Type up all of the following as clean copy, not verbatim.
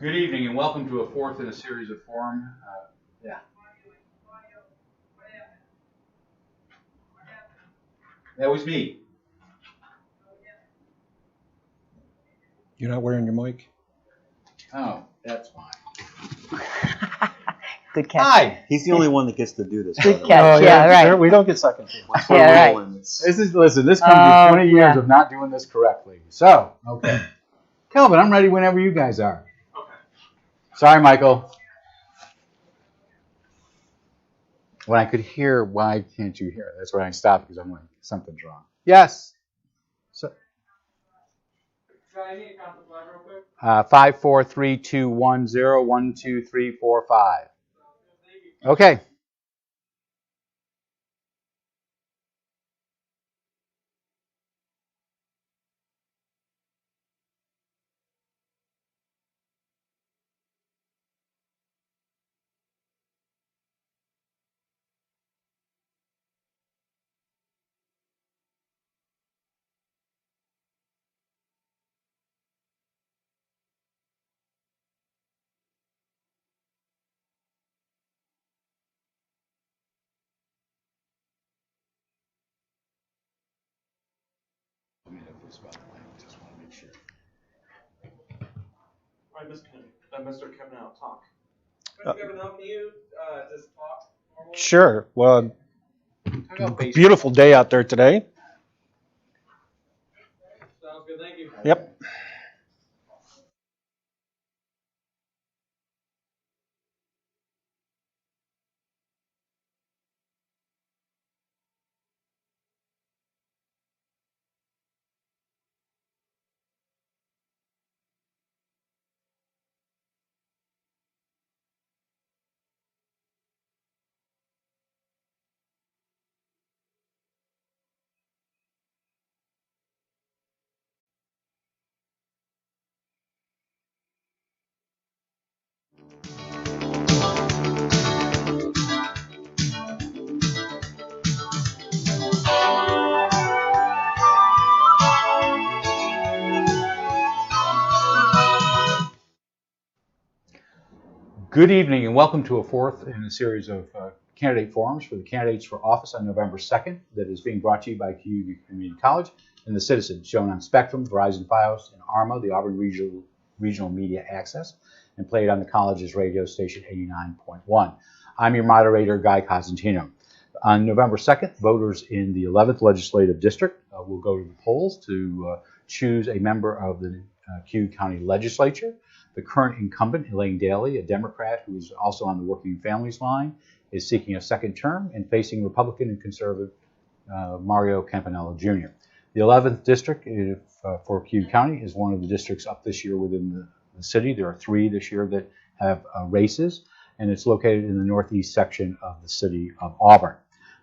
Good evening and welcome to a fourth in a series of forum. That was me. You're not wearing your mic? Oh, that's fine. Good catch. Hi. He's the only one that gets to do this. Good catch. yeah, right. We don't get second. Yeah, right. Listen, this comes to 20 years of not doing this correctly. So, okay. Kelvin, I'm ready whenever you guys are. Okay. Sorry, Michael. When I could hear, why can't you hear? That's when I stopped because I'm like, something's wrong. Yes. So, 54321012345. Okay. Just want to make sure. All right, Mr. Campanello, talk. Mr. Campanello, can you just talk normally? Sure. Well, beautiful day out there today. Sounds good. Thank you. Yep. Good evening and welcome to a fourth in a series of candidate forums for the candidates for office on November 2nd that is being brought to you by Cayuga Community College and the Citizen, shown on Spectrum, Verizon Fios, and ARMA, the Auburn Regional Media Access, and played on the college's radio station 89.1. I'm your moderator, Guy Cosentino. On November 2nd, voters in the 11th Legislative District will go to the polls to choose a member of the Cayuga County Legislature. The current incumbent, Elane Daly, a Democrat who is also on the Working Families line, is seeking a second term and facing Republican and conservative Mario Campanello Jr. The 11th district for Cayuga County is one of the districts up this year within the city. There are 3 this year that have races, and it's located in the northeast section of the City of Auburn.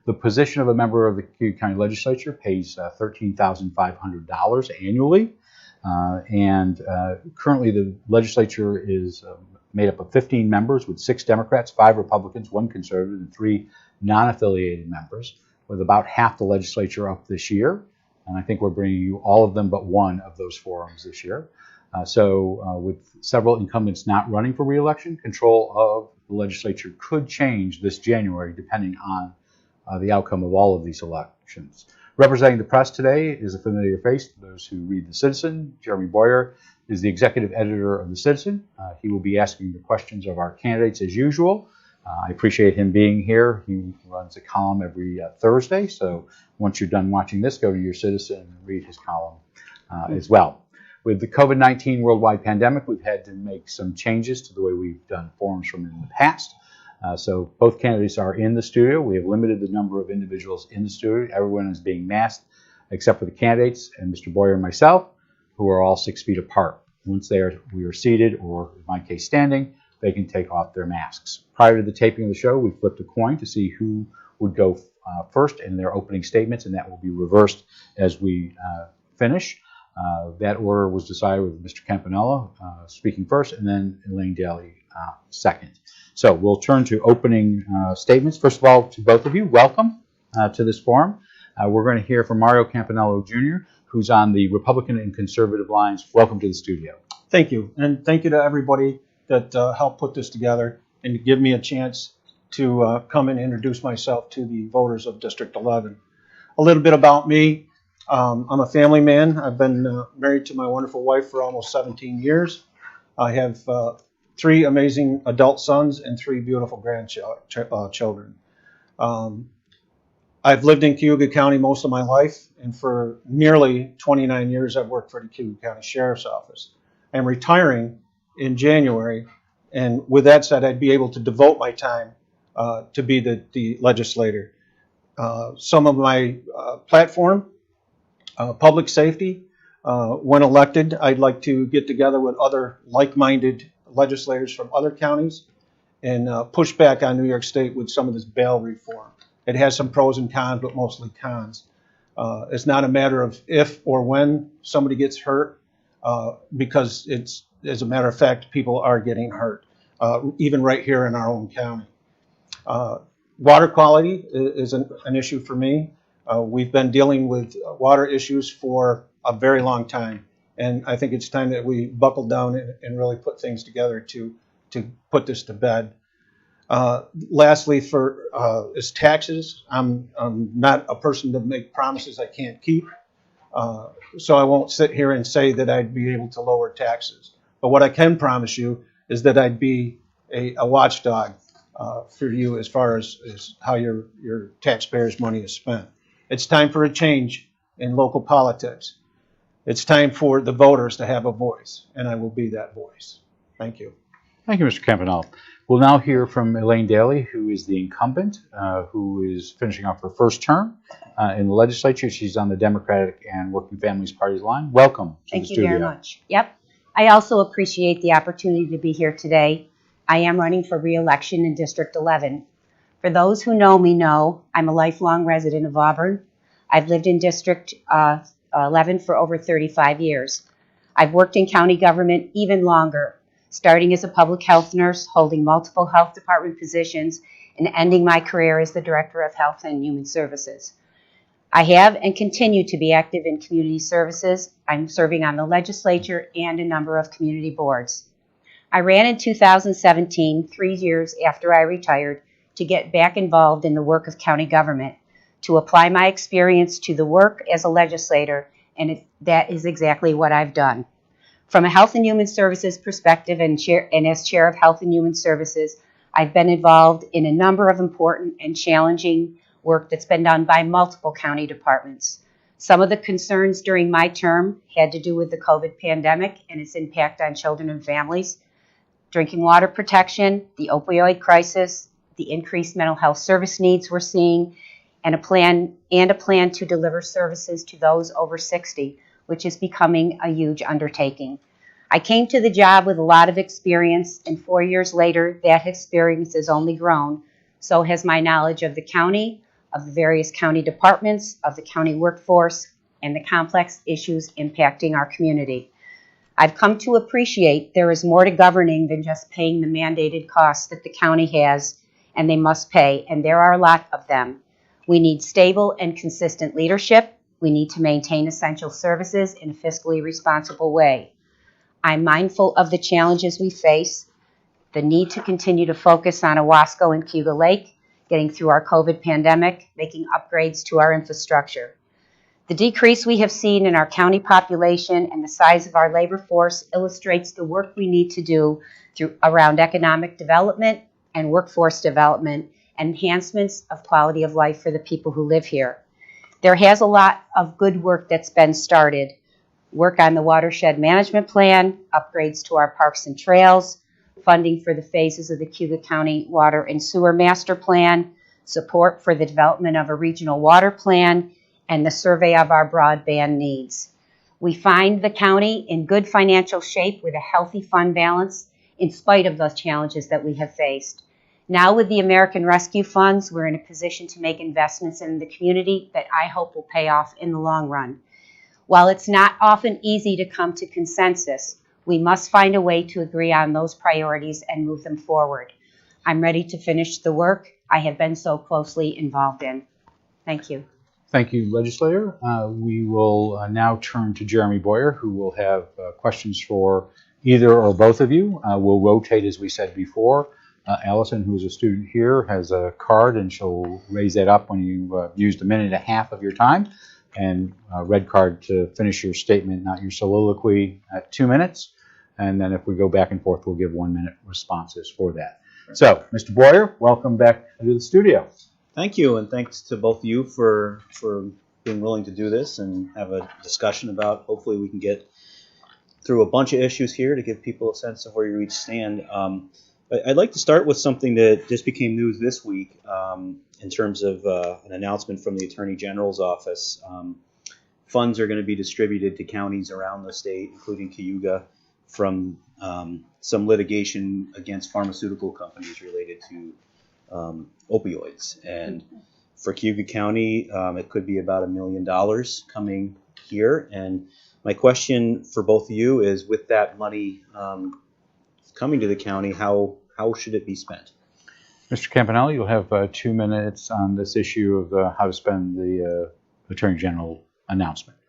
The position of a member of the Cayuga County Legislature pays $13,500 annually. Currently the legislature is made up of 15 members with 6 Democrats, 5 Republicans, 1 conservative, and 3 non-affiliated members, with about half the legislature up this year. And I think we're bringing you all of them but one of those forums this year. With several incumbents not running for re-election, control of the legislature could change this January depending on the outcome of all of these elections. Representing the press today is a familiar face to those who read The Citizen. Jeremy Boyer is the executive editor of The Citizen. He will be asking the questions of our candidates as usual. I appreciate him being here. He runs a column every Thursday, so once you're done watching this, go to your Citizen and read his column as well. With the COVID-19 worldwide pandemic, we've had to make some changes to the way we've done forums from in the past. So both candidates are in the studio. We have limited the number of individuals in the studio. Everyone is being masked except for the candidates and Mr. Boyer and myself, who are all 6 feet apart. Once we are seated, or in my case standing, they can take off their masks. Prior to the taping of the show, we flipped a coin to see who would go first in their opening statements, and that will be reversed as we finish. That order was decided with Mr. Campanello speaking first, and then Elane Daly second. So we'll turn to opening statements. First of all, to both of you, welcome to this forum. We're going to hear from Mario Campanello Jr., who's on the Republican and conservative lines. Welcome to the studio. Thank you. And thank you to everybody that helped put this together and to give me a chance to come and introduce myself to the voters of District 11. A little bit about me. I'm a family man. I've been married to my wonderful wife for almost 17 years. I have 3 amazing adult sons and 3 beautiful grandchildren. I've lived in Cayuga County most of my life, and for nearly 29 years I've worked for the Cayuga County Sheriff's Office. I'm retiring in January, and with that said, I'd be able to devote my time to be the legislator. Some of my platform, public safety. When elected, I'd like to get together with other like-minded legislators from other counties and push back on New York State with some of this bail reform. It has some pros and cons, but mostly cons. It's not a matter of if or when somebody gets hurt, because it's, as a matter of fact, people are getting hurt, even right here in our own county. Water quality is an issue for me. We've been dealing with water issues for a very long time, and I think it's time that we buckle down and really put things together to put this to bed. Lastly, is taxes. I'm not a person to make promises I can't keep, so I won't sit here and say that I'd be able to lower taxes. But what I can promise you is that I'd be a watchdog for you as far as how your taxpayers' money is spent. It's time for a change in local politics. It's time for the voters to have a voice, and I will be that voice. Thank you. Thank you, Mr. Campanello. We'll now hear from Elane Daly, who is the incumbent, who is finishing off her first term in the legislature. She's on the Democratic and Working Families Party's line. Welcome to the studio. Thank you very much. Yep. I also appreciate the opportunity to be here today. I am running for re-election in District 11. For those who know me know I'm a lifelong resident of Auburn. I've lived in District 11 for over 35 years. I've worked in county government even longer, starting as a public health nurse, holding multiple health department positions, and ending my career as the Director of Health and Human Services. I have and continue to be active in community services. I'm serving on the legislature and a number of community boards. I ran in 2017, 3 years after I retired, to get back involved in the work of county government, to apply my experience to the work as a legislator, and that is exactly what I've done. From a Health and Human Services perspective and as Chair of Health and Human Services, I've been involved in a number of important and challenging work that's been done by multiple county departments. Some of the concerns during my term had to do with the COVID pandemic and its impact on children and families, drinking water protection, the opioid crisis, the increased mental health service needs we're seeing, and a plan to deliver services to those over 60, which is becoming a huge undertaking. I came to the job with a lot of experience, and 4 years later, that experience has only grown. So has my knowledge of the county, of the various county departments, of the county workforce, and the complex issues impacting our community. I've come to appreciate there is more to governing than just paying the mandated costs that the county has, and they must pay, and there are a lot of them. We need stable and consistent leadership. We need to maintain essential services in a fiscally responsible way. I'm mindful of the challenges we face, the need to continue to focus on Owasco and Cayuga Lake, getting through our COVID pandemic, making upgrades to our infrastructure. The decrease we have seen in our county population and the size of our labor force illustrates the work we need to do around economic development and workforce development, enhancements of quality of life for the people who live here. There has a lot of good work that's been started. Work on the watershed management plan, upgrades to our parks and trails, funding for the phases of the Cayuga County Water and Sewer Master Plan, support for the development of a regional water plan, and the survey of our broadband needs. We find the county in good financial shape with a healthy fund balance in spite of those challenges that we have faced. Now with the American Rescue Funds, we're in a position to make investments in the community that I hope will pay off in the long run. While it's not often easy to come to consensus, we must find a way to agree on those priorities and move them forward. I'm ready to finish the work I have been so closely involved in. Thank you. Thank you, Legislator. We will now turn to Jeremy Boyer, who will have questions for Either or both of you will rotate, as we said before. Allison, who's a student here, has a card, and she'll raise that up when you've used a minute and a half of your time. And a red card to finish your statement, not your soliloquy, at 2 minutes. And then if we go back and forth, we'll give 1 minute responses for that. So, Mr. Boyer, welcome back to the studio. Thank you, and thanks to both of you for being willing to do this and have a discussion about, hopefully we can get through a bunch of issues here to give people a sense of where you each stand. I'd like to start with something that just became news this week in terms of an announcement from the Attorney General's office. Funds are going to be distributed to counties around the state, including Cayuga, from some litigation against pharmaceutical companies related to opioids. And for Cayuga County, it could be about $1 million coming here. And my question for both of you is, with that money coming to the county, how should it be spent? Mr. Campanello, you'll have 2 minutes on this issue of how to spend the Attorney General announcement.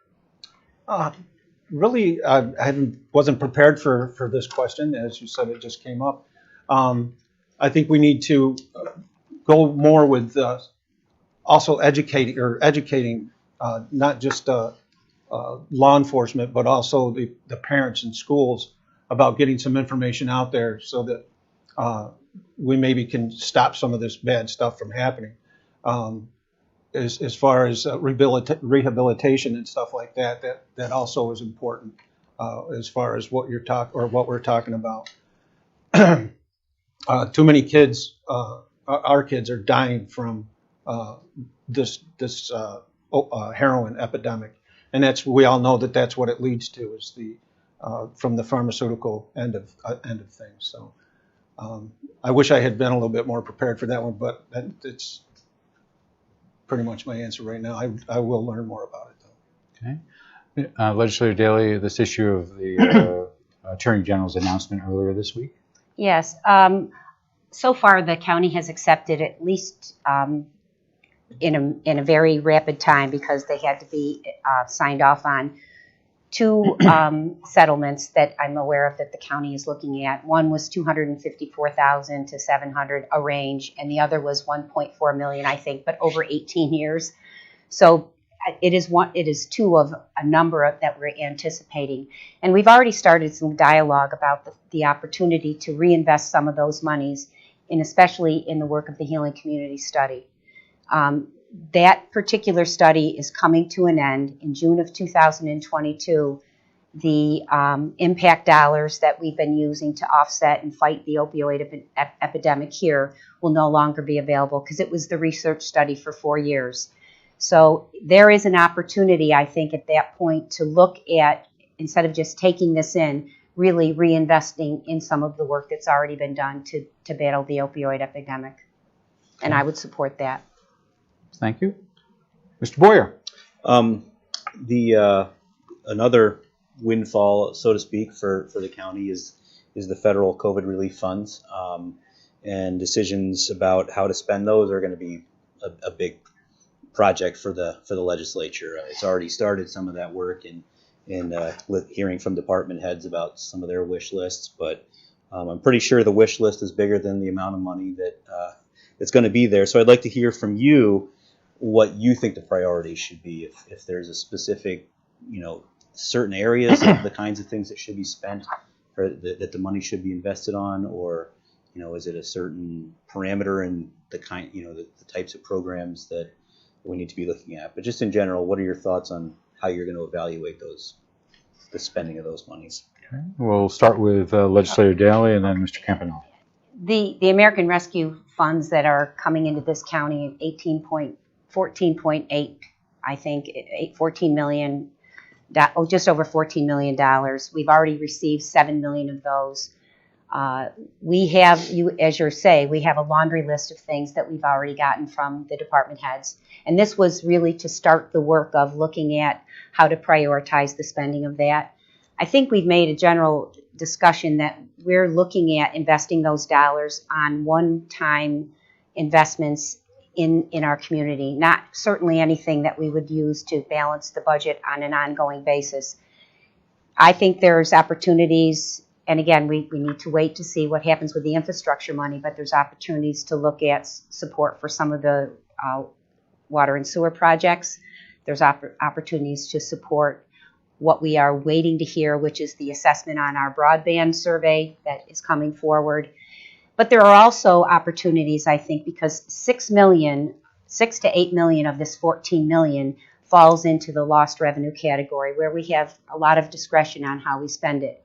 Really, I wasn't prepared for this question. As you said, it just came up. I think we need to go more with also educating not just law enforcement, but also the parents and schools about getting some information out there so that we maybe can stop some of this bad stuff from happening. As far as rehabilitation and stuff like that also is important as far as what we're talking about. Too many kids, our kids, are dying from this heroin epidemic, and we all know that's what it leads to, is from the pharmaceutical end of things. So I wish I had been a little bit more prepared for that one, but it's pretty much my answer right now. I will learn more about it, though. Okay. Legislator Daly, this issue of the Attorney General's announcement earlier this week? Yes. So far, the county has accepted, at least in a very rapid time, because they had to be signed off on, 2 settlements that I'm aware of that the county is looking at. One was $254,000 to $700,000 a range, and the other was $1.4 million, I think, but over 18 years. So it is 2 of a number that we're anticipating, and we've already started some dialogue about the opportunity to reinvest some of those monies, especially in the work of the Healing Community Study. That particular study is coming to an end in June of 2022. The impact dollars that we've been using to offset and fight the opioid epidemic here will no longer be available, because it was the research study for 4 years. So there is an opportunity, I think, at that point to look at, instead of just taking this in, really reinvesting in some of the work that's already been done to battle the opioid epidemic. And I would support that. Thank you. Mr. Boyer. Another windfall, so to speak, for the county is the federal COVID relief funds, and decisions about how to spend those are going to be a big project for the legislature. It's already started some of that work in hearing from department heads about some of their wish lists, but I'm pretty sure the wish list is bigger than the amount of money that's going to be there. So I'd like to hear from you what you think the priorities should be, if there's a specific, certain areas of the kinds of things that should be spent, or that the money should be invested on, or is it a certain parameter in the kind, the types of programs that we need to be looking at. But just in general, what are your thoughts on how you're going to evaluate the spending of those monies? Okay. We'll start with Legislator Daly and then Mr. Campanello. The American Rescue funds that are coming into this county, 14.8, I think, 14 million, just over $14 million. We've already received 7 million of those. We have, as you say, we have a laundry list of things that we've already gotten from the department heads. And this was really to start the work of looking at how to prioritize the spending of that. I think we've made a general discussion that we're looking at investing those dollars on one-time investments in our community, not certainly anything that we would use to balance the budget on an ongoing basis. I think there's opportunities And again, we need to wait to see what happens with the infrastructure money, but there's opportunities to look at support for some of the water and sewer projects. There's opportunities to support what we are waiting to hear, which is the assessment on our broadband survey that is coming forward. But there are also opportunities, I think, because 6 to 8 million of this 14 million falls into the lost revenue category, where we have a lot of discretion on how we spend it.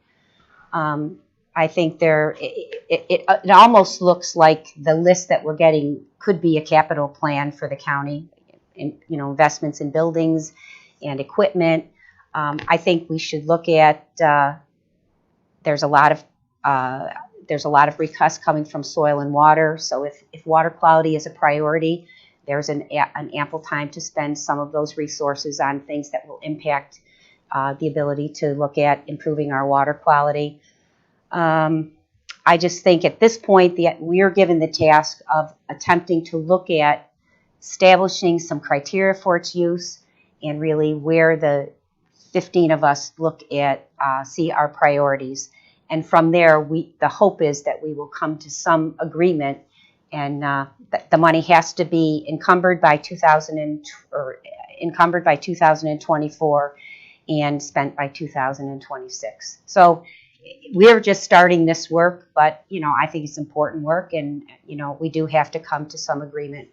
I think it almost looks like the list that we're getting could be a capital plan for the county, investments in buildings and equipment. I think we should look at. There's a lot of requests coming from soil and water. So if water quality is a priority, there's an ample time to spend some of those resources on things that will impact the ability to look at improving our water quality. I just think at this point we are given the task of attempting to look at establishing some criteria for its use, and really where the 15 of us look at see our priorities. And from there, the hope is that we will come to some agreement, and the money has to be encumbered by 2024 and spent by 2026. So we're just starting this work, but I think it's important work, and we do have to come to some agreement,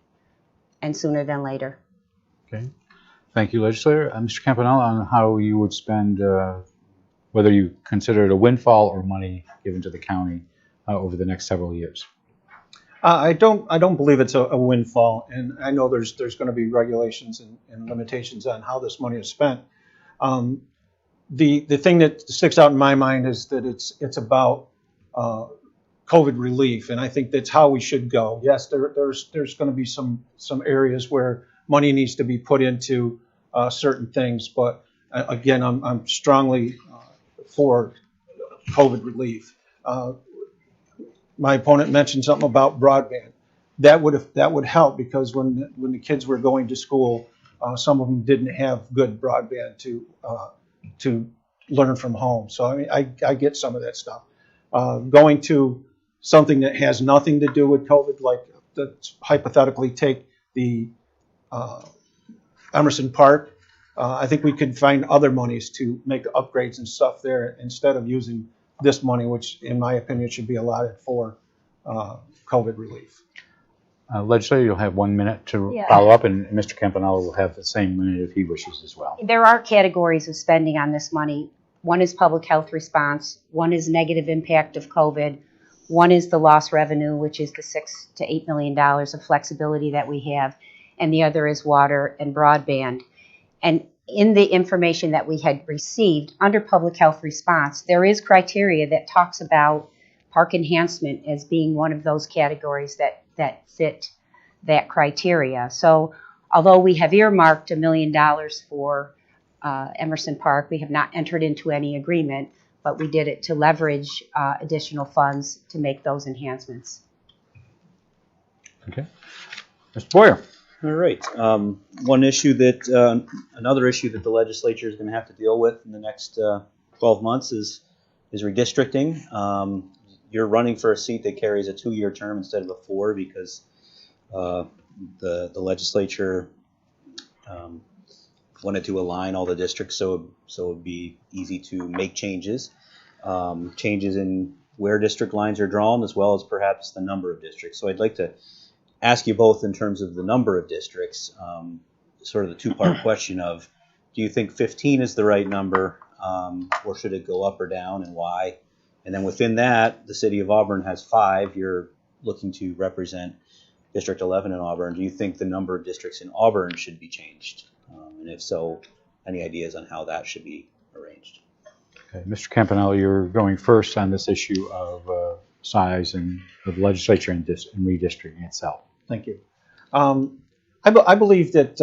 and sooner than later. Okay, thank you, Legislator. Mr. Campanello, on how you would spend, whether you consider it a windfall or money given to the county over the next several years. I don't believe it's a windfall, and I know there's going to be regulations and limitations on how this money is spent. The thing that sticks out in my mind is that it's about COVID relief, and I think that's how we should go. Yes, there's going to be some areas where money needs to be put into certain things, but again, I'm strongly for COVID relief. My opponent mentioned something about broadband. That would help, because when the kids were going to school, some of them didn't have good broadband to learn from home. So I mean, I get some of that stuff. Going to something that has nothing to do with COVID, like let's hypothetically take the Emerson Park. I think we could find other monies to make upgrades and stuff there, instead of using this money, which in my opinion should be allotted for COVID relief. Legislator, you'll have 1 minute to follow up, and Mr. Campanello will have the same minute if he wishes as well. There are categories of spending on this money. One is public health response. One is negative impact of COVID. One is the lost revenue, which is the $6 to $8 million of flexibility that we have. And the other is water and broadband. And in the information that we had received under public health response, there is criteria that talks about park enhancement as being one of those categories that fit that criteria. So although we have earmarked $1 million for Emerson Park, we have not entered into any agreement, but we did it to leverage additional funds to make those enhancements. Okay. Mr. Boyer. All right. Another issue that the legislature is going to have to deal with in the next 12 months is redistricting. You're running for a seat that carries a 2-year term instead of a 4, because the legislature wanted to align all the districts so it would be easy to make changes in where district lines are drawn, as well as perhaps the number of districts. So I'd like to ask you both, in terms of the number of districts, sort of the two-part question of, do you think 15 is the right number, or should it go up or down, and why? And then within that, the City of Auburn has 5. You're looking to represent District 11 in Auburn. Do you think the number of districts in Auburn should be changed? And if so, any ideas on how that should be arranged? Okay, Mr. Campanello, you're going first on this issue of size and of the legislature and redistricting itself. Thank you. I believe that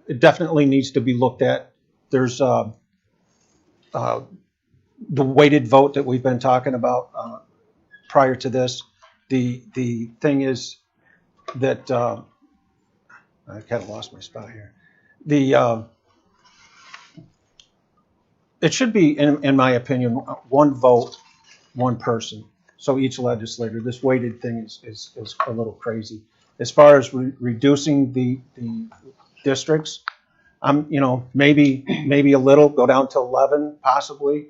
it definitely needs to be looked at. There's the weighted vote that we've been talking about prior to this. The thing is that I kind of lost my spot here. It should be, in my opinion, one vote one person. So each legislator, this weighted thing is a little crazy. As far as reducing the districts, maybe a little, go down to 11 possibly.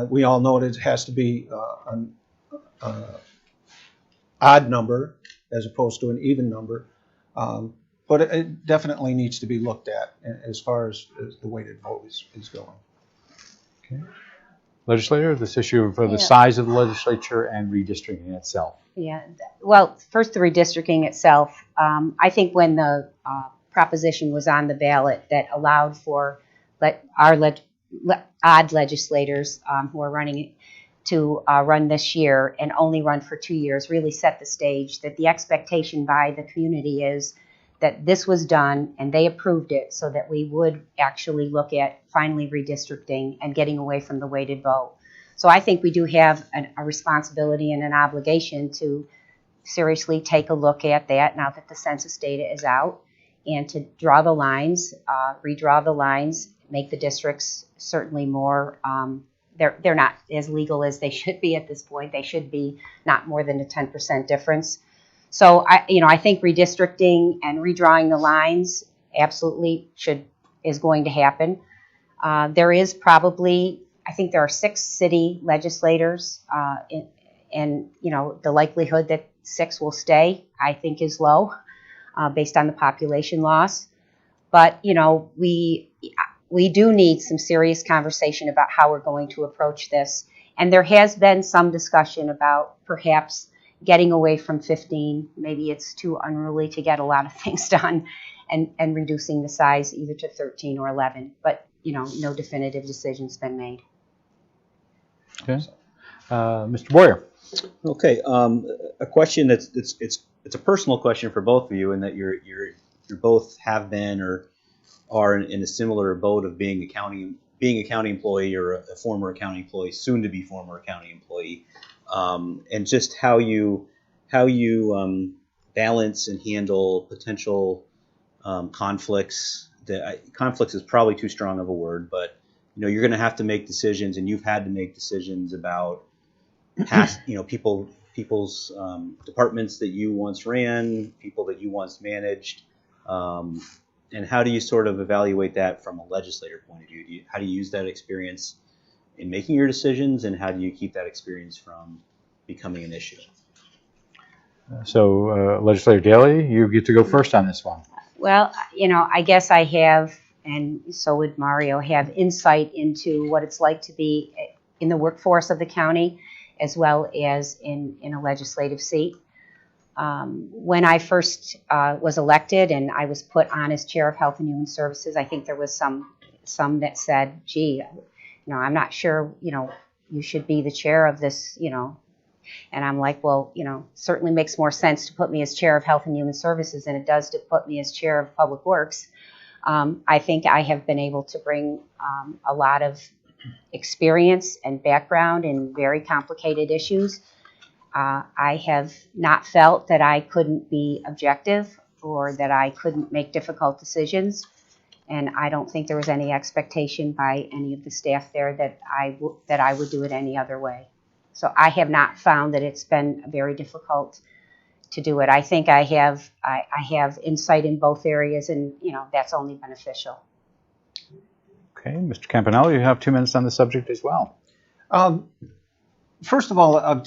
We all know it has to be an odd number as opposed to an even number. But it definitely needs to be looked at as far as the weighted vote is going. Okay. Legislator, this issue of the size of the legislature and redistricting itself. Yeah. Well, first the redistricting itself. I think when the proposition was on the ballot that allowed for our odd legislators who are running to run this year and only run for 2 years really set the stage that the expectation by the community is that this was done and they approved it so that we would actually look at finally redistricting and getting away from the weighted vote. So I think we do have a responsibility and an obligation to seriously take a look at that now that the census data is out and to draw the lines, redraw the lines, make the districts certainly more, they're not as legal as they should be at this point. They should be not more than a 10% difference. So I think redistricting and redrawing the lines absolutely is going to happen. There is probably, I think there are 6 city legislators, and the likelihood that 6 will stay, I think, is low based on the population loss. But we do need some serious conversation about how we're going to approach this. And there has been some discussion about perhaps getting away from 15. Maybe it's too unruly to get a lot of things done, and reducing the size either to 13 or 11. But no definitive decision's been made. Okay, Mr. Boyer. Okay, a question it's a personal question for both of you, in that you're both have been or are in a similar boat of being a county employee or a former county employee, soon to be former county employee. And just how you balance and handle potential conflicts. Conflicts is probably too strong of a word, but you're going to have to make decisions, and you've had to make decisions about past people's departments that you once ran, people that you once managed, and how do you sort of evaluate that from a legislator point of view? How do you use that experience in making your decisions, and how do you keep that experience from becoming an issue? So, Legislator Daly, you get to go first on this one. Well, I guess I have, and so would Mario, have insight into what it's like to be in the workforce of the county as well as in a legislative seat. When I first was elected and I was put on as chair of Health and Human Services, I think there was some that said, gee, I'm not sure, you should be the chair of this, And I'm like, well, certainly makes more sense to put me as chair of Health and Human Services than it does to put me as chair of Public Works. I think I have been able to bring a lot of experience and background in very complicated issues. I have not felt that I couldn't be objective or that I couldn't make difficult decisions. And I don't think there was any expectation by any of the staff there that I would do it any other way. So I have not found that it's been very difficult to do it. I think I have insight in both areas, and that's only beneficial. Okay, Mr. Campanello, you have 2 minutes on the subject as well. First of all,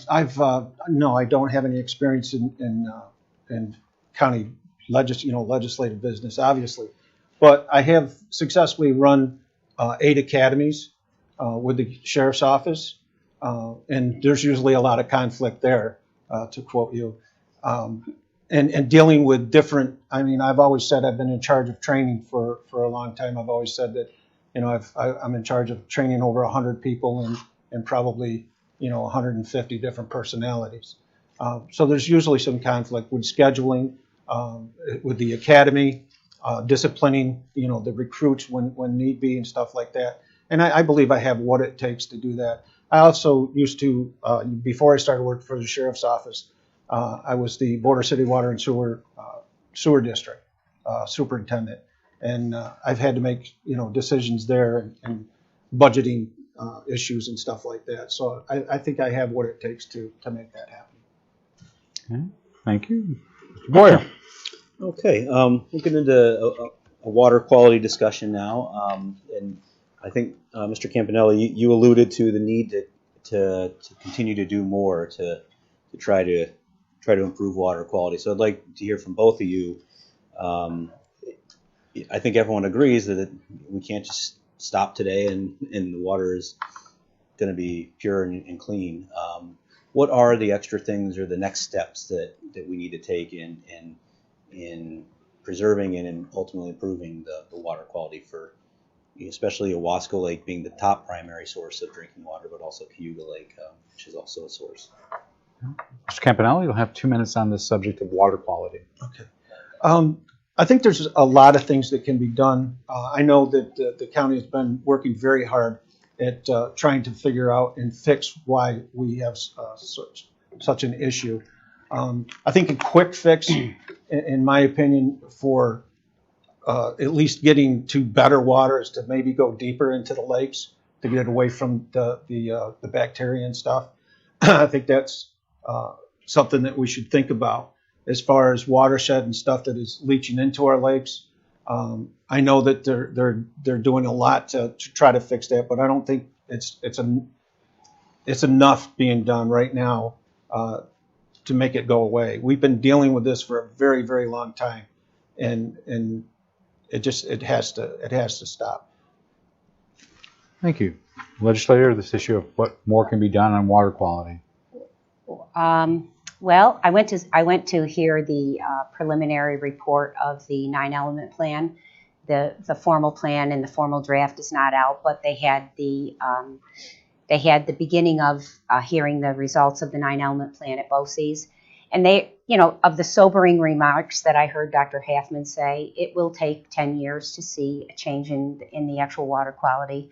no, I don't have any experience in county legislative business, obviously, but I have successfully run 8 academies with the sheriff's office. And there's usually a lot of conflict there, to quote you. And dealing with different, I've always said I've been in charge of training for a long time. I've always said that, I'm in charge of training over 100 people and probably, 150 different personalities. So there's usually some conflict with scheduling, with the academy, disciplining, the recruits when need be and stuff like that. And I believe I have what it takes to do that. I also used to, before I started working for the sheriff's office, I was the Border City Water and Sewer District superintendent, and I've had to make decisions there and budgeting issues and stuff like that. So I think I have what it takes to make that happen. Okay. Thank you. Mr. Boyer. Okay, we'll get into a water quality discussion now, and I think Mr. Campanello, you alluded to the need to continue to do more to try to improve water quality. So I'd like to hear from both of you. I think everyone agrees that we can't just stop today and the water is going to be pure and clean. What are the extra things or the next steps that we need to take in preserving and in ultimately improving the water quality for, especially Owasco Lake being the top primary source of drinking water, but also Cayuga Lake, which is also a source. Mr. Campanello, you'll have 2 minutes on this subject of water quality. Okay. I think there's a lot of things that can be done. I know that the county has been working very hard at trying to figure out and fix why we have such an issue. I think a quick fix, in my opinion, for at least getting to better water is to maybe go deeper into the lakes to get it away from the bacteria and stuff. I think that's something that we should think about as far as watershed and stuff that is leaching into our lakes. I know that they're doing a lot to try to fix that, but I don't think it's enough being done right now to make it go away. We've been dealing with this for a very, very long time, and it has to stop. Thank you. Legislator, this issue of what more can be done on water quality. Well, I went to hear the preliminary report of the 9-element plan. The formal plan and the formal draft is not out, but they had the beginning of hearing the results of the 9-element plan at BOCES. And they, of the sobering remarks that I heard Dr. Halfman say, it will take 10 years to see a change in the actual water quality.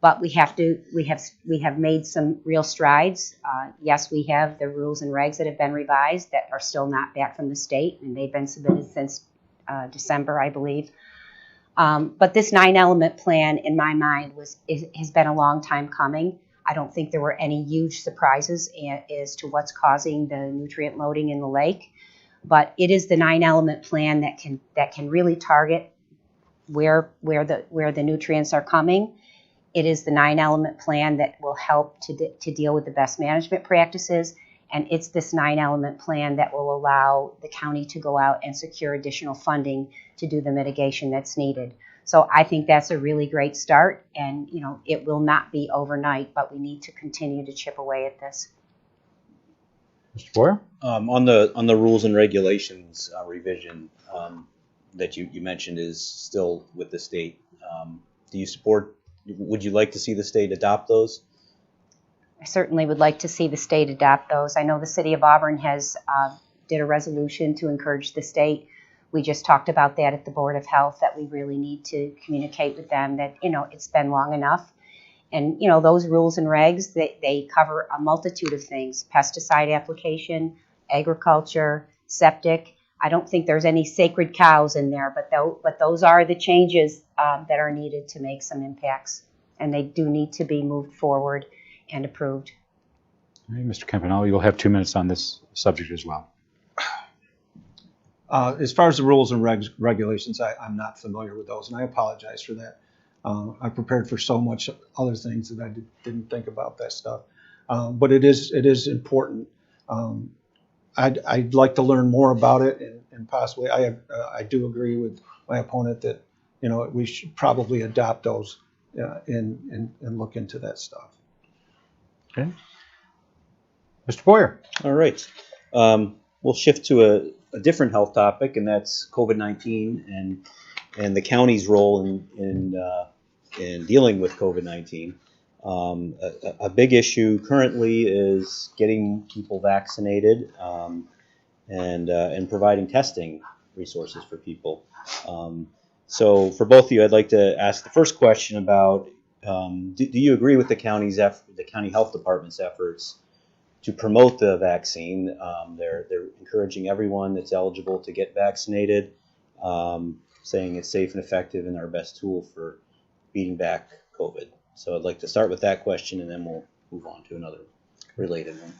But we have made some real strides. Yes, we have the rules and regs that have been revised that are still not back from the state, and they've been submitted since December, I believe. But this 9-element plan, in my mind, has been a long time coming. I don't think there were any huge surprises as to what's causing the nutrient loading in the lake. But it is the 9-element plan that can really target where the nutrients are coming. It is the 9-element plan that will help to deal with the best management practices, and it's this 9-element plan that will allow the county to go out and secure additional funding to do the mitigation that's needed. So I think that's a really great start, and it will not be overnight, but we need to continue to chip away at this. Mr. Boyer? On the rules and regulations revision that you mentioned is still with the state. Do you support? Would you like to see the state adopt those? I certainly would like to see the state adopt those. I know the City of Auburn has did a resolution to encourage the state. We just talked about that at the Board of Health, that we really need to communicate with them that, it's been long enough. And, those rules and regs, they cover a multitude of things: pesticide application, agriculture, septic. I don't think there's any sacred cows in there, but those are the changes that are needed to make some impacts, and they do need to be moved forward and approved. All right, Mr. Campanello, you'll have 2 minutes on this subject as well. As far as the rules and regulations, I'm not familiar with those, and I apologize for that. I prepared for so much other things that I didn't think about that stuff. But it is important. I'd like to learn more about it, and possibly I do agree with my opponent that we should probably adopt those and look into that stuff. Okay, Mr. Boyer. All right, we'll shift to a different health topic, and that's COVID-19 and the county's role in dealing with COVID-19. A big issue currently is getting people vaccinated and providing testing resources for people. So for both of you, I'd like to ask the first question about, do you agree with the county health department's efforts to promote the vaccine? They're encouraging everyone that's eligible to get vaccinated, saying it's safe and effective and our best tool for beating back COVID. So I'd like to start with that question, and then we'll move on to another related one.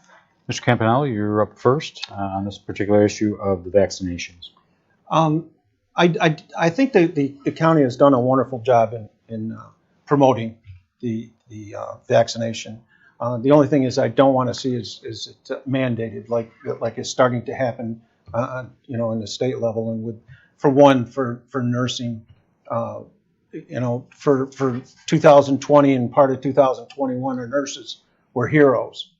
Mr. Campanello, you're up first on this particular issue of the vaccinations. I think the county has done a wonderful job in promoting the vaccination. The only thing is I don't want to see is it mandated like it's starting to happen, in the state level, and for nursing, for 2020 and part of 2021, our nurses were heroes,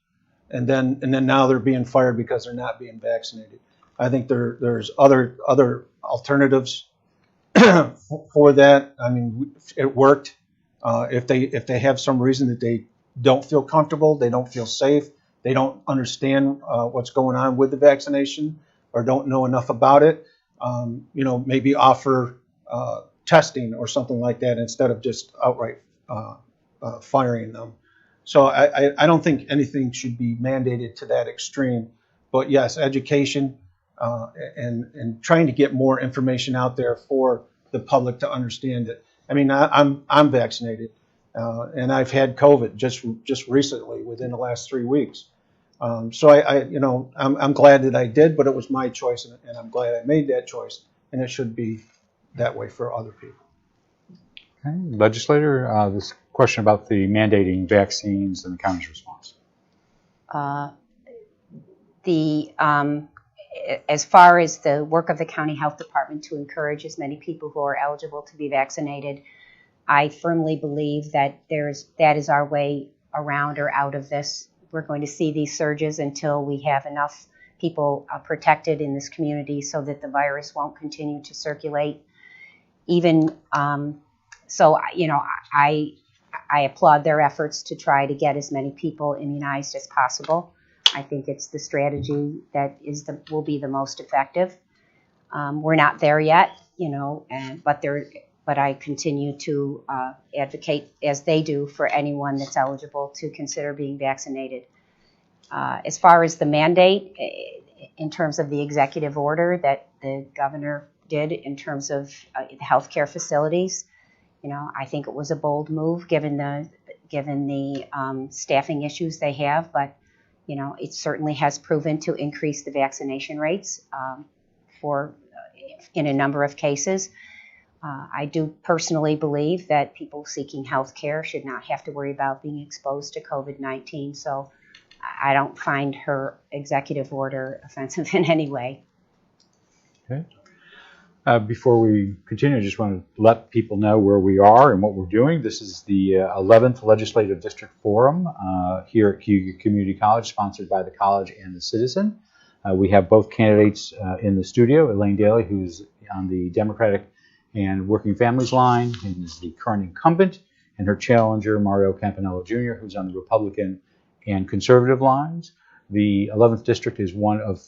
and then now they're being fired because they're not being vaccinated. I think there's other alternatives for that. I mean, it worked. If they have some reason that they don't feel comfortable, they don't feel safe, they don't understand what's going on with the vaccination, or don't know enough about it, maybe offer testing or something like that instead of just outright firing them. So I don't think anything should be mandated to that extreme. But yes, education and trying to get more information out there for the public to understand it. I mean, I'm vaccinated, and I've had COVID just recently within the last 3 weeks. So I'm glad that I did, but it was my choice, and I'm glad I made that choice, and it should be that way for other people. Okay. Legislator, this question about the mandating vaccines and the county's response. As far as the work of the county health department to encourage as many people who are eligible to be vaccinated, I firmly believe that that is our way around or out of this. We're going to see these surges until we have enough people protected in this community so that the virus won't continue to circulate. I applaud their efforts to try to get as many people immunized as possible. I think it's the strategy that will be the most effective. We're not there yet, but I continue to advocate, as they do, for anyone that's eligible to consider being vaccinated. As far as the mandate, in terms of the executive order that the governor did in terms of the healthcare facilities, I think it was a bold move given the staffing issues they have, but it certainly has proven to increase the vaccination rates in a number of cases. I do personally believe that people seeking health care should not have to worry about being exposed to COVID-19, so I don't find her executive order offensive in any way. Okay. Before we continue, I just want to let people know where we are and what we're doing. This is the 11th Legislative District Forum here at Cayuga Community College, sponsored by the college and the Citizen. We have both candidates in the studio, Elane Daly, who's on the Democratic and Working Families line, and is the current incumbent, and her challenger, Mario Campanello Jr., who's on the Republican and Conservative lines. The 11th district is one of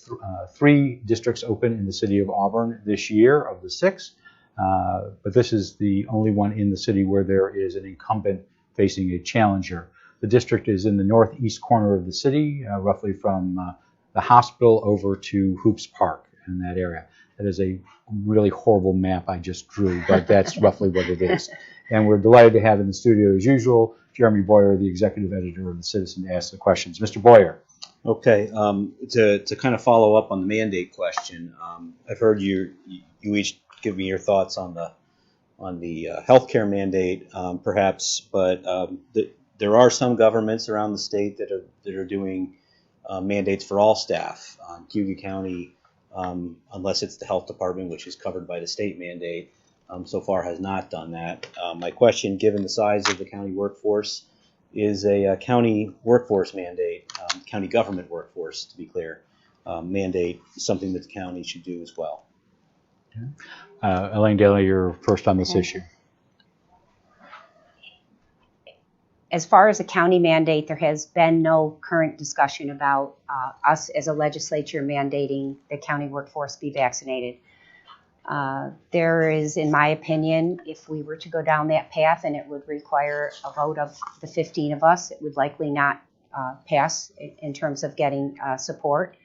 3 districts open in the City of Auburn this year of the 6, but this is the only one in the city where there is an incumbent facing a challenger. The district is in the northeast corner of the city, roughly from the hospital over to Hoops Park in that area. That is a really horrible map I just drew, but that's roughly what it is. And we're delighted to have in the studio, as usual, Jeremy Boyer, the executive editor of the Citizen, to ask the questions. Mr. Boyer. Okay, to kind of follow up on the mandate question, I've heard you each give me your thoughts on the healthcare mandate, perhaps, but there are some governments around the state that are doing mandates for all staff. Cayuga County, unless it's the health department, which is covered by the state mandate, so far has not done that. My question, given the size of the county workforce, is a county workforce mandate, county government workforce, to be clear, mandate something that the county should do as well. Okay. Elane Daly, you're first on this issue. As far as a county mandate, there has been no current discussion about us as a legislature mandating the county workforce be vaccinated. There is, in my opinion, if we were to go down that path and it would require a vote of the 15 of us, it would likely not pass in terms of getting support.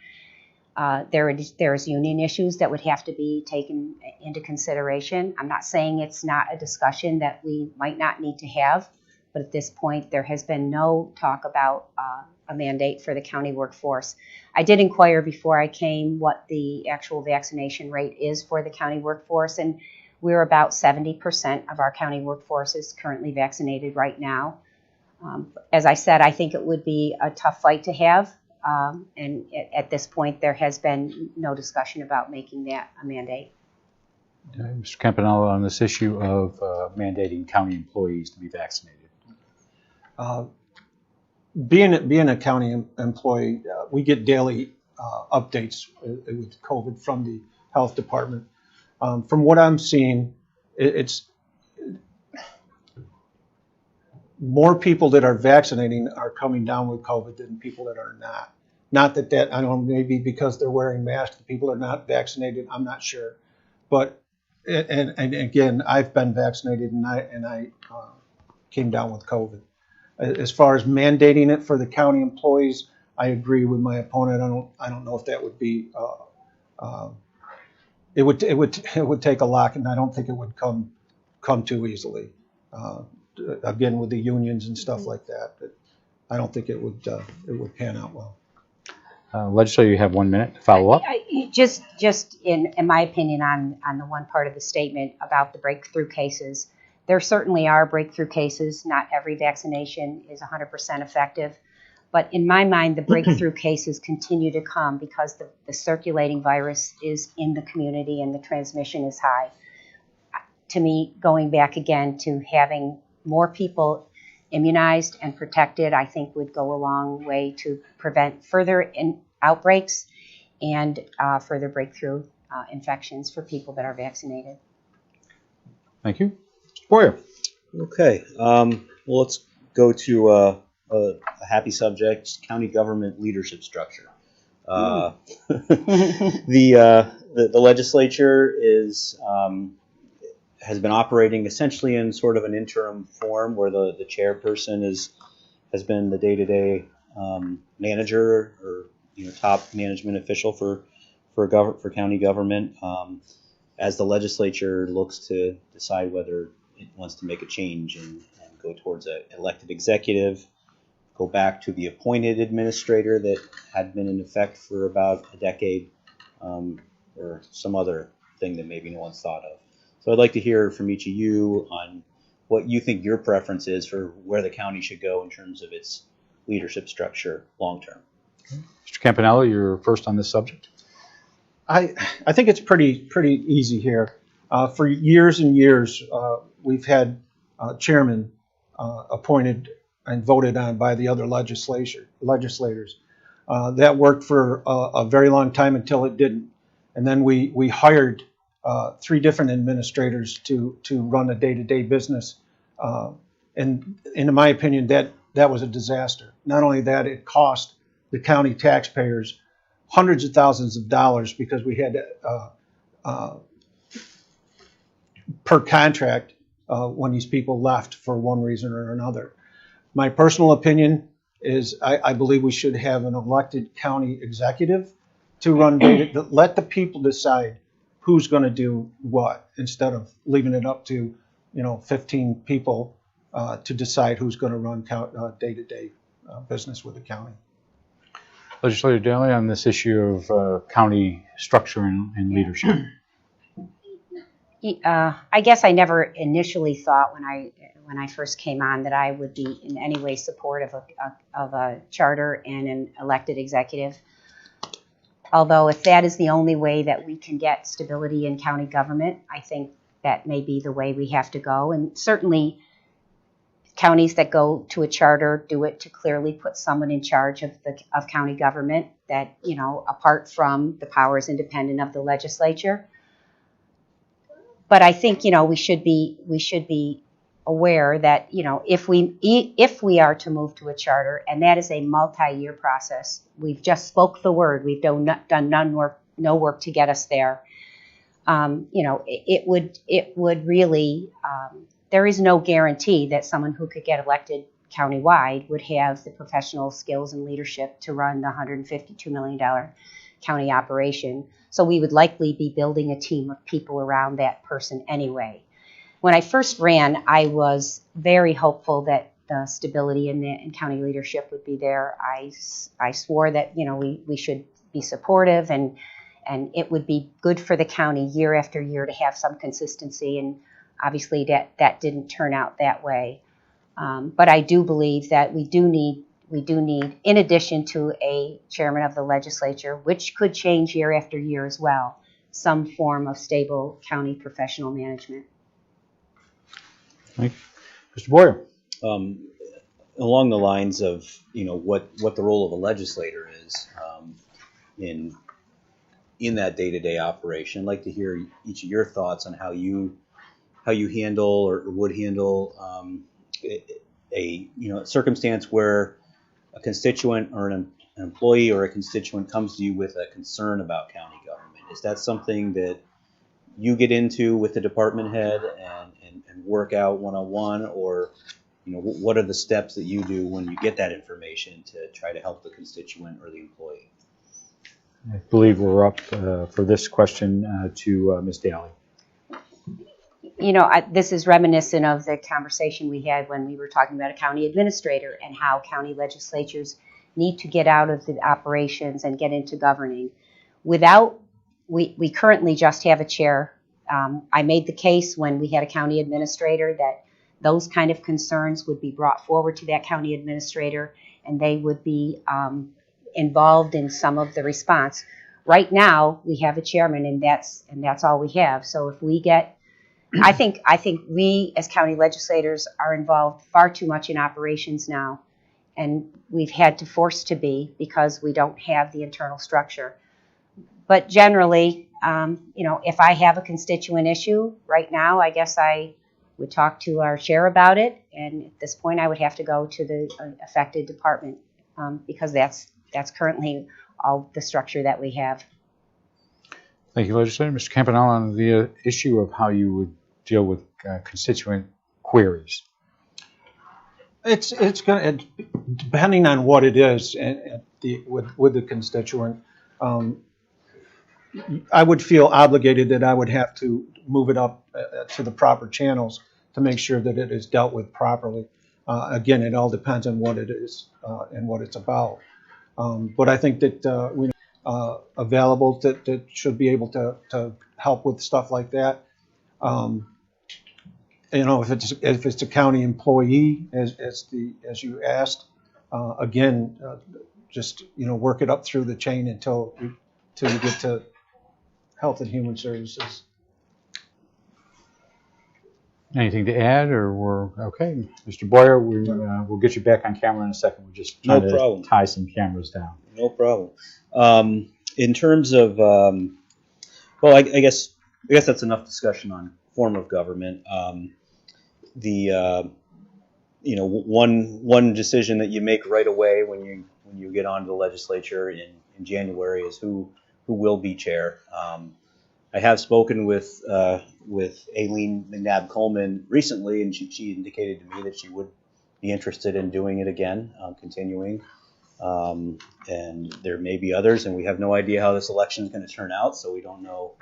There's union issues that would have to be taken into consideration. I'm not saying it's not a discussion that we might not need to have, but at this point there has been no talk about a mandate for the county workforce. I did inquire before I came what the actual vaccination rate is for the county workforce, and we're about 70% of our county workforce is currently vaccinated right now. As I said, I think it would be a tough fight to have, and at this point there has been no discussion about making that a mandate. Okay, Mr. Campanello, on this issue of mandating county employees to be vaccinated. Being a county employee, we get daily updates with COVID from the health department. From what I'm seeing, it's more people that are vaccinating are coming down with COVID than people that are not. Not that I don't know, maybe because they're wearing masks, the people are not vaccinated. I'm not sure, but and again, I've been vaccinated and I came down with COVID. As far as mandating it for the county employees, I agree with my opponent. I don't know if that would be. It would take a lot, and I don't think it would come too easily. Again, with the unions and stuff like that, I don't think it would pan out well. Legislator, you have 1 minute to follow up. Just in my opinion on the one part of the statement about the breakthrough cases, there certainly are breakthrough cases. Not every vaccination is 100% effective. But in my mind, the breakthrough cases continue to come because the circulating virus is in the community and the transmission is high. To me, going back again to having more people immunized and protected, I think would go a long way to prevent further outbreaks and further breakthrough infections for people that are vaccinated. Thank you. Mr. Boyer. Okay. Well, let's go to a happy subject: county government leadership structure. The legislature has been operating essentially in sort of an interim form, where the chairperson has been the day-to-day manager or top management official for county government, as the legislature looks to decide whether it wants to make a change and go towards an elected executive, go back to the appointed administrator that had been in effect for about a decade, or some other thing that maybe no one's thought of. So I'd like to hear from each of you on what you think your preference is for where the county should go in terms of its leadership structure long term. Mr. Campanello, you're first on this subject. I think it's pretty easy here. For years and years, we've had chairmen appointed and voted on by the other legislators. That worked for a very long time until it didn't. And then we hired 3 different administrators to run a day-to-day business. And in my opinion, that was a disaster. Not only that, it cost the county taxpayers hundreds of thousands of dollars because we had per contract when these people left for one reason or another. My personal opinion is I believe we should have an elected county executive to run data. Let the people decide who's going to do what instead of leaving it up to 15 people to decide who's going to run day-to-day business with the county. Legislator Daly, on this issue of county structure and leadership. I guess I never initially thought when I first came on that I would be in any way supportive of a charter and an elected executive. Although if that is the only way that we can get stability in county government, I think that may be the way we have to go. And certainly counties that go to a charter do it to clearly put someone in charge of county government that, apart from the powers independent of the legislature. But I think, we should be aware that, if we are to move to a charter, and that is a multi-year process, we've just spoke the word, we've done no work to get us there. It would really, there is no guarantee that someone who could get elected countywide would have the professional skills and leadership to run the $152 million county operation. So we would likely be building a team of people around that person anyway. When I first ran, I was very hopeful that the stability in county leadership would be there. I swore that, you know, we should be supportive, and it would be good for the county year after year to have some consistency, and obviously that didn't turn out that way. But I do believe that we do need, in addition to a chairman of the legislature, which could change year after year as well, some form of stable county professional management. Thank you. Mr. Boyer. Along the lines of, you know, what the role of a legislator is in that day-to-day operation, I'd like to hear each of your thoughts on how you handle or would handle a circumstance where a constituent or an employee or a constituent comes to you with a concern about county government. Is that something that you get into with the department head and work out one-on-one, or, you know, what are the steps that you do when you get that information to try to help the constituent or the employee? I believe we're up for this question to Ms. Daly. You know, this is reminiscent of the conversation we had when we were talking about a county administrator and how county legislatures need to get out of the operations and get into governing. We currently just have a chair. I made the case when we had a county administrator that those kind of concerns would be brought forward to that county administrator, and they would be involved in some of the response. Right now, we have a chairman, and that's all we have. So if we get, I think we as county legislators are involved far too much in operations now, and we've had to force to be because we don't have the internal structure. But generally, you know, if I have a constituent issue right now, I guess I would talk to our chair about it, and at this point, I would have to go to the affected department because that's currently all the structure that we have. Thank you, Legislator. Mr. Campanello, on the issue of how you would deal with constituent queries. It's going to, depending on what it is, and with the constituent, I would feel obligated that I would have to move it up to the proper channels to make sure that it is dealt with properly. Again, it all depends on what it is and what it's about. But I think that we available that should be able to help with stuff like that. You know, if it's a county employee, as you asked, again, just, you know, work it up through the chain until you get to Health and Human Services. Anything to add, or we're okay? Mr. Boyer, we'll get you back on camera in a second. We're just trying to tie some cameras down. No problem. In terms of, well, I guess that's enough discussion on form of government. You know, one decision that you make right away when you get onto the legislature in January is who will be chair. I have spoken with Elane McNabb Coleman recently, and she indicated to me that she would be interested in doing it again, continuing. And there may be others, and we have no idea how this election is going to turn out, so we don't know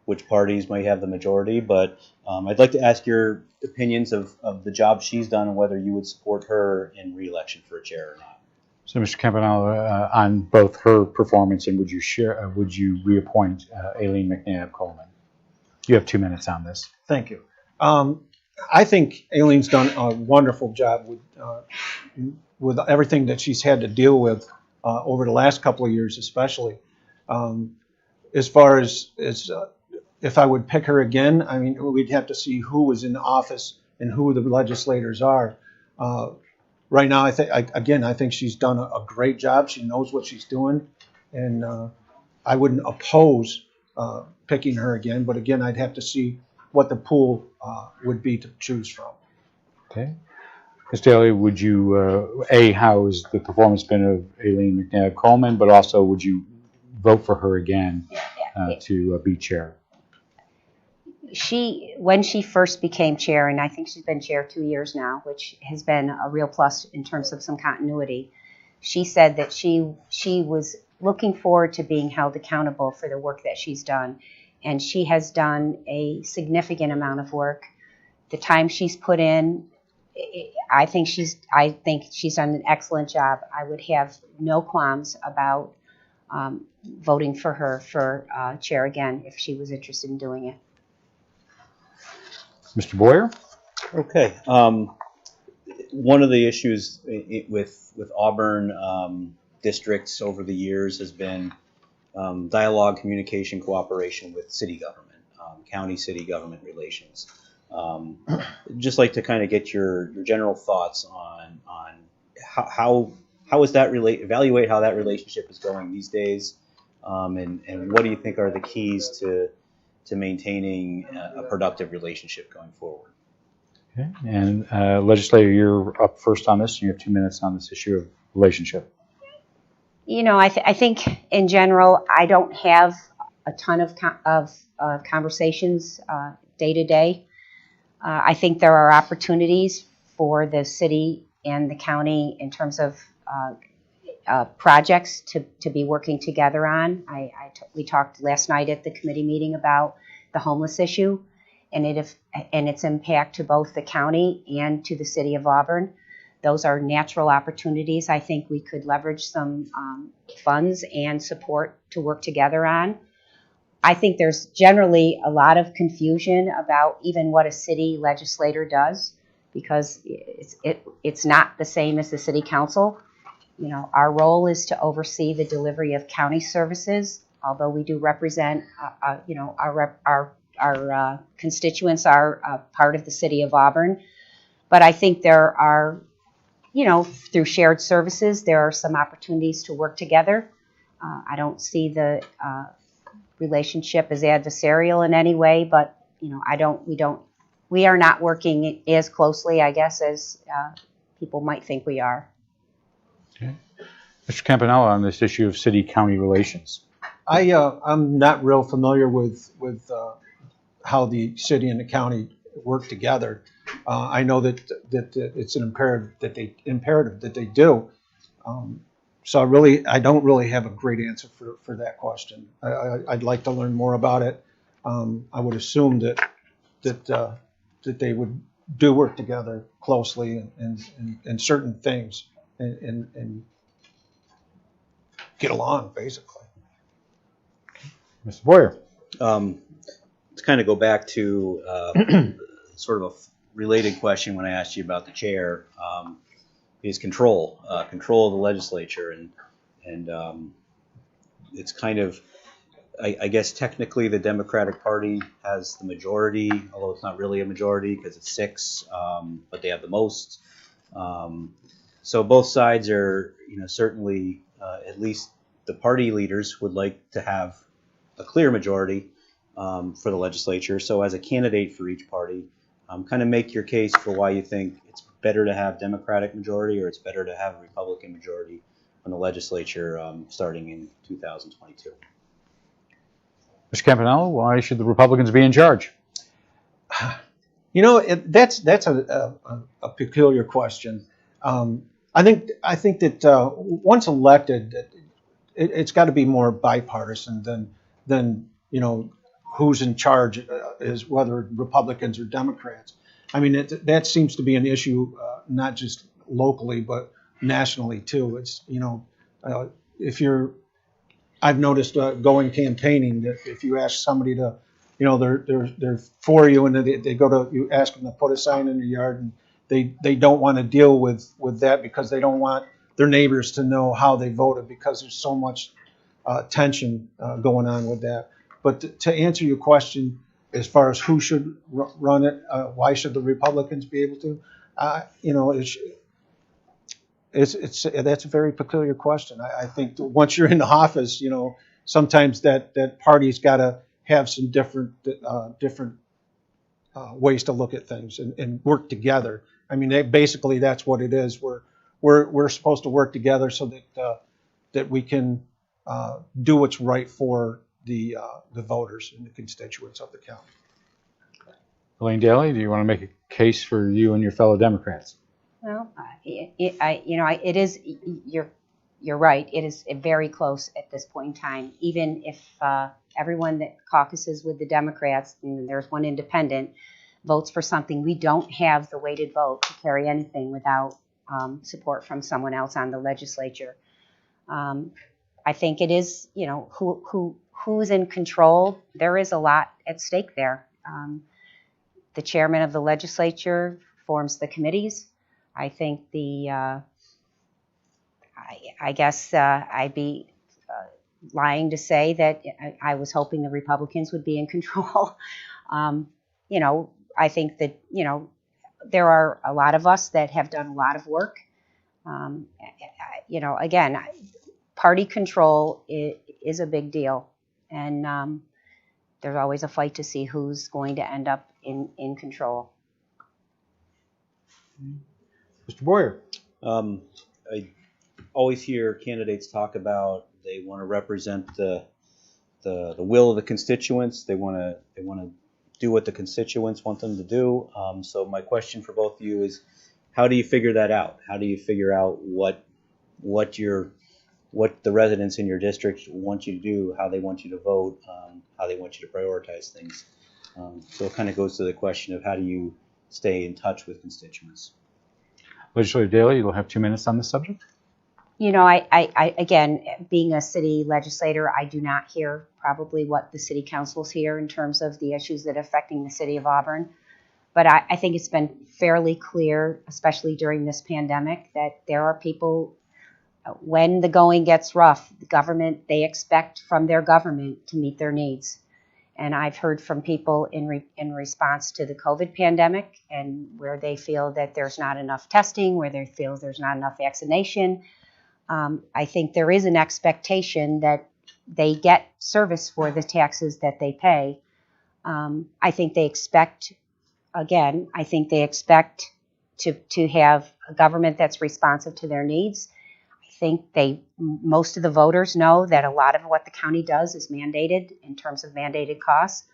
which parties might have the majority. But I'd like to ask your opinions of the job she's done and whether you would support her in re-election for a chair or not. So, Mr. Campanello, on both her performance and would you reappoint Elane McNabb Coleman? You have 2 minutes on this. Thank you. I think Alane's done a wonderful job with everything that she's had to deal with over the last couple of years, especially. As far as if I would pick her again, I mean, we'd have to see who was in office and who the legislators are. Right now, I think she's done a great job. She knows what she's doing, and I wouldn't oppose picking her again. But again, I'd have to see what the pool would be to choose from. Okay. Ms. Daly, would you, how has the performance been of Elane McNabb Coleman, but also would you vote for her again to be chair? When she first became chair, and I think she's been chair 2 years now, which has been a real plus in terms of some continuity, she said that she was looking forward to being held accountable for the work that she's done. And she has done a significant amount of work. The time she's put in I think she's done an excellent job. I would have no qualms about voting for her for chair again if she was interested in doing it. Mr. Boyer? Okay. One of the issues with Auburn districts over the years has been dialogue, communication, cooperation with city government, county-city government relations. Just like to kind of get your general thoughts on how is that evaluate how that relationship is going these days, and what do you think are the keys to maintaining a productive relationship going forward? Okay. And legislator, you're up first on this. You have 2 minutes on this issue of relationship. You know, I think in general, I don't have a ton of conversations day to day. I think there are opportunities for the city and the county in terms of projects to be working together on. We talked last night at the committee meeting about the homeless issue and its impact to both the county and to the city of Auburn. Those are natural opportunities I think we could leverage some funds and support to work together on. I think there's generally a lot of confusion about even what a city legislator does, because it's not the same as the city council. You know, our role is to oversee the delivery of county services, although we do represent, you know, our constituents are part of the city of Auburn. But I think there are, you know, through shared services, there are some opportunities to work together. I don't see the relationship as adversarial in any way, but you know, we are not working as closely, I guess, as people might think we are. Okay. Mr. Campanello, on this issue of city-county relations. I'm not real familiar with how the city and the county work together. I know that it's an imperative that they do. So I don't really have a great answer for that question. I'd like to learn more about it. I would assume that they would do work together closely in certain things and get along, basically. Mr. Boyer. To kind of go back to sort of a related question when I asked you about the chair, is control of the legislature, and it's kind of, I guess technically the Democratic Party has the majority, although it's not really a majority because it's 6, but they have the most. So both sides are, you know, certainly at least the party leaders would like to have a clear majority for the legislature. So as a candidate for each party, kind of make your case for why you think it's better to have Democratic majority or it's better to have a Republican majority on the legislature starting in 2022. Mr. Campanello, why should the Republicans be in charge? You know, that's a peculiar question. I think that once elected, it's got to be more bipartisan than you know, who's in charge is whether Republicans or Democrats. I mean, that seems to be an issue not just locally but nationally too. It's, you know, I've noticed going campaigning that if you ask somebody to, you know, they're for you and they go to, you ask them to put a sign in their yard and they don't want to deal with that because they don't want their neighbors to know how they voted because there's so much tension going on with that. But to answer your question, as far as who should run it, why should the Republicans be able to? You know, that's a very peculiar question. I think once you're in the office, you know, sometimes that party's got to have some different ways to look at things and work together. I mean, basically that's what it is. We're supposed to work together so that we can do what's right for the voters and the constituents of the county. Elane Daly, do you want to make a case for you and your fellow Democrats? Well, it is. You're right. It is very close at this point in time. Even if everyone that caucuses with the Democrats, and there's one independent, votes for something, we don't have the weighted vote to carry anything without support from someone else on the legislature. I think it is, who's in control. There is a lot at stake there. The chairman of the legislature forms the committees. I think I guess I'd be lying to say that I was hoping the Republicans would be in control. I think that, there are a lot of us that have done a lot of work. Again, party control is a big deal. And there's always a fight to see who's going to end up in control. Mr. Boyer. I always hear candidates talk about they want to represent the will of the constituents. They want to do what the constituents want them to do. So my question for both of you is, how do you figure that out? How do you figure out what the residents in your district want you to do, how they want you to vote, how they want you to prioritize things? So it kind of goes to the question of how do you stay in touch with constituents? Legislator Daly, you'll have 2 minutes on this subject. I again, being a city legislator, I do not hear probably what the city councils hear in terms of the issues that are affecting the city of Auburn. But I think it's been fairly clear, especially during this pandemic, that there are people, when the going gets rough, they expect from their government to meet their needs. And I've heard from people in response to the COVID pandemic, and where they feel that there's not enough testing, where they feel there's not enough vaccination. I think there is an expectation that they get service for the taxes that they pay. I think they expect to have a government that's responsive to their needs. I think most of the voters know that a lot of what the county does is mandated in terms of mandated costs,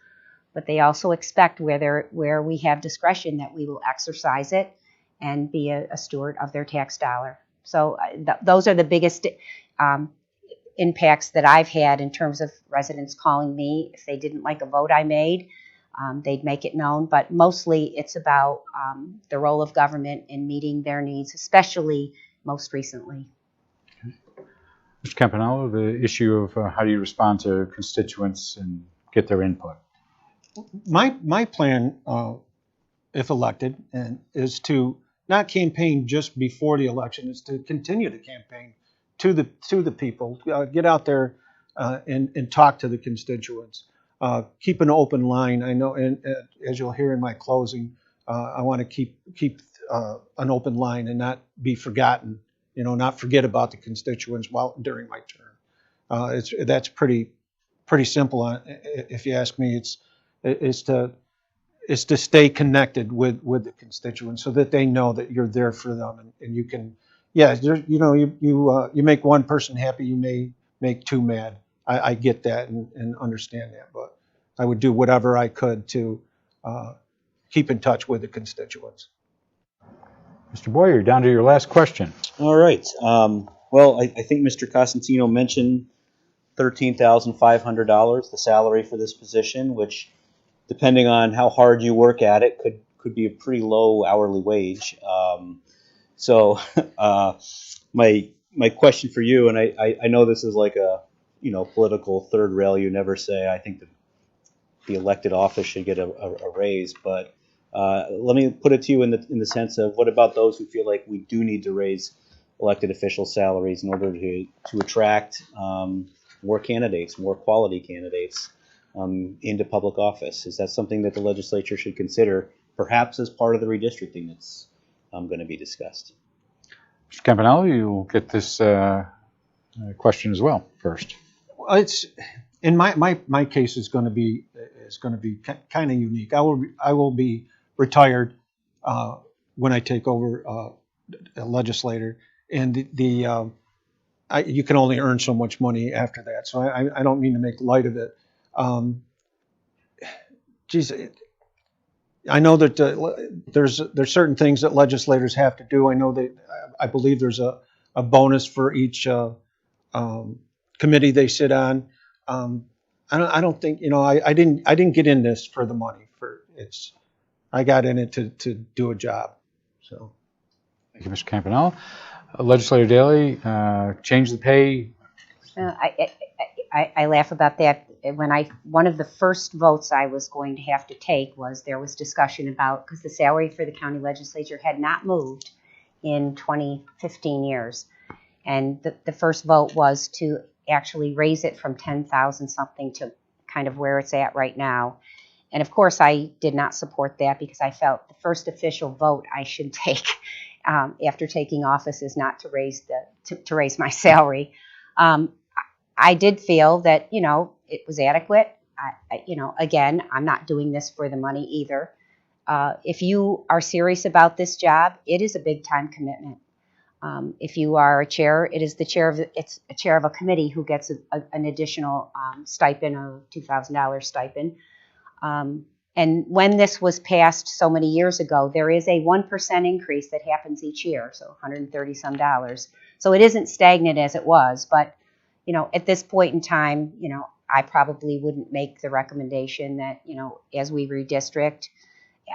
but they also expect where we have discretion that we will exercise it and be a steward of their tax dollar. So those are the biggest impacts that I've had in terms of residents calling me. If they didn't like a vote I made, they'd make it known. But mostly it's about the role of government in meeting their needs, especially most recently. Mr. Campanello, the issue of how do you respond to constituents and get their input? My plan, if elected, is to not campaign just before the election, is to continue to campaign to the people, get out there and talk to the constituents, keep an open line. I know, and as you'll hear in my closing, I want to keep an open line and not be forgotten. Not forget about the constituents during my term. That's pretty simple. If you ask me, it's to stay connected with the constituents so that they know that you're there for them, and you can, you make one person happy, you may make two mad. I get that and understand that, but I would do whatever I could to keep in touch with the constituents. Mr. Boyer, you're down to your last question. All right. Well, I think Mr. Costantino mentioned $13,500, the salary for this position, which, depending on how hard you work at it, could be a pretty low hourly wage. So my question for you, and I know this is like a political third rail. You never say I think the elected office should get a raise, but let me put it to you in the sense of, what about those who feel like we do need to raise elected official salaries in order to attract more candidates, more quality candidates into public office? Is that something that the legislature should consider, perhaps as part of the redistricting that's going to be discussed? Mr. Campanello, you'll get this question as well first. It's in my case is going to be kind of unique. I will be retired when I take over a legislator, and you can only earn so much money after that. So I don't mean to make light of it. I know that there's certain things that legislators have to do. I know that I believe there's a bonus for each committee they sit on. I don't think I didn't get in this for the money. I got in it to do a job. So. Thank you, Mr. Campanello. Legislator Daly, change the pay. I laugh about that. One of the first votes I was going to have to take was there was discussion about, because the salary for the county legislature had not moved in 15 years. And the first vote was to actually raise it from 10,000 something to kind of where it's at right now. And of course, I did not support that because I felt the first official vote I should take after taking office is not to raise my salary. I did feel that, it was adequate. Again, I'm not doing this for the money either. If you are serious about this job, it is a big time commitment. If you are a chair, it's a chair of a committee who gets an additional stipend, a $2,000 stipend. And when this was passed so many years ago, there is a 1% increase that happens each year, so $130 some. So it isn't stagnant as it was, but at this point in time, I probably wouldn't make the recommendation that, as we redistrict.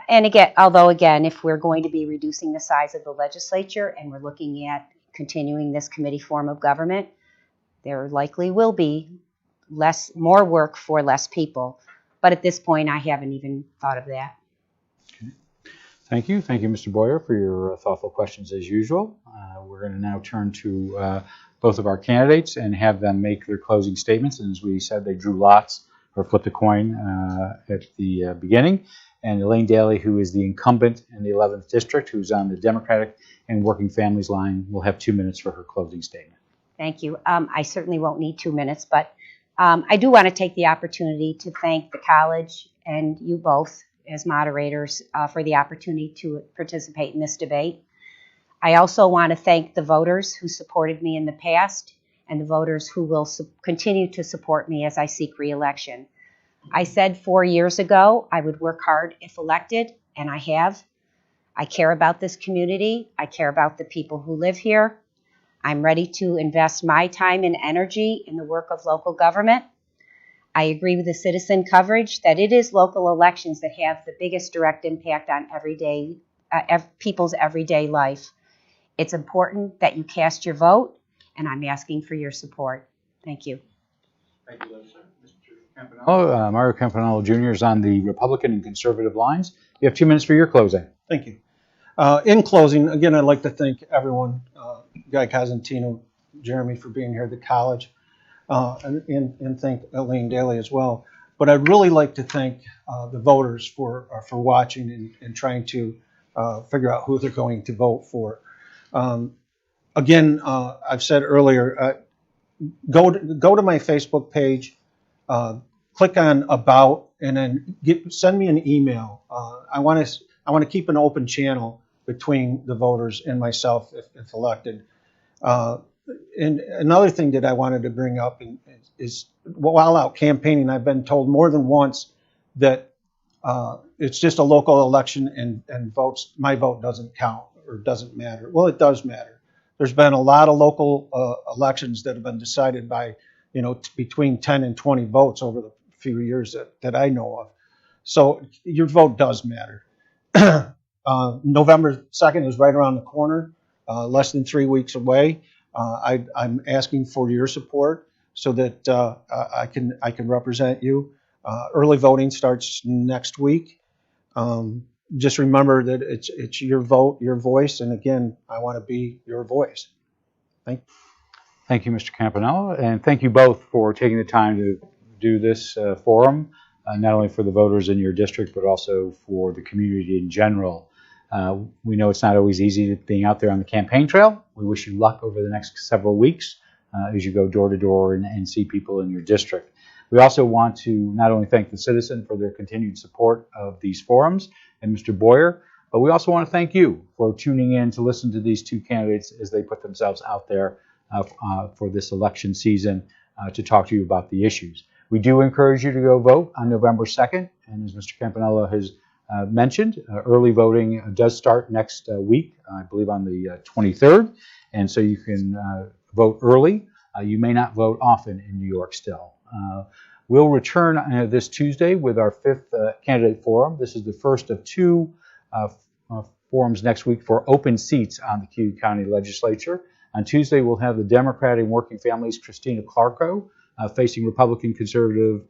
And again, if we're going to be reducing the size of the legislature and we're looking at continuing this committee form of government, there likely will be more work for less people. But at this point, I haven't even thought of that. Okay. Thank you. Thank you, Mr. Boyer, for your thoughtful questions as usual. We're going to now turn to both of our candidates and have them make their closing statements. And as we said, they drew lots or flipped a coin at the beginning. And Elane Daly, who is the incumbent in the 11th District, who's on the Democratic and Working Families line, will have 2 minutes for her closing statement. Thank you. I certainly won't need 2 minutes, but I do want to take the opportunity to thank the college and you both as moderators for the opportunity to participate in this debate. I also want to thank the voters who supported me in the past and the voters who will continue to support me as I seek re-election. I said 4 years ago I would work hard if elected, and I have. I care about this community. I care about the people who live here. I'm ready to invest my time and energy in the work of local government. I agree with the citizen coverage that it is local elections that have the biggest direct impact on people's everyday life. It's important that you cast your vote, and I'm asking for your support. Thank you. Thank you, Legislator. Mr. Campanello, Mario Campanello Jr. is on the Republican and Conservative lines. You have 2 minutes for your closing. Thank you. In closing, again, I'd like to thank everyone, Guy Cosentino, Jeremy for being here at the college, and thank Elane Daly as well. But I'd really like to thank the voters for watching and trying to figure out who they're going to vote for. Again, I've said earlier, go to my Facebook page, click on About, and then send me an email. I want to keep an open channel between the voters and myself if elected. And another thing that I wanted to bring up is while out campaigning, I've been told more than once that it's just a local election and my vote doesn't count or doesn't matter. Well, it does matter. There's been a lot of local elections that have been decided by, between 10 and 20 votes over the few years that I know of. So your vote does matter. November 2nd is right around the corner, less than 3 weeks away. I'm asking for your support so that I can represent you. Early voting starts next week. Just remember that it's your vote, your voice, and again, I want to be your voice. Thank you. Thank you, Mr. Campanello, and thank you both for taking the time to do this forum, not only for the voters in your district, but also for the community in general. We know it's not always easy being out there on the campaign trail. We wish you luck over the next several weeks as you go door to door and see people in your district. We also want to not only thank the citizen for their continued support of these forums and Mr. Boyer, but we also want to thank you for tuning in to listen to these two candidates as they put themselves out there for this election season to talk to you about the issues. We do encourage you to go vote on November 2nd, and as Mr. Campanello has mentioned, early voting does start next week, I believe on the 23rd, and so you can vote early. You may not vote often in New York still. We'll return this Tuesday with our 5th candidate forum. This is the first of 2 forums next week for open seats on the Cayuga County Legislature. On Tuesday, we'll have the Democratic and Working Families Christina Clarko facing Republican conservative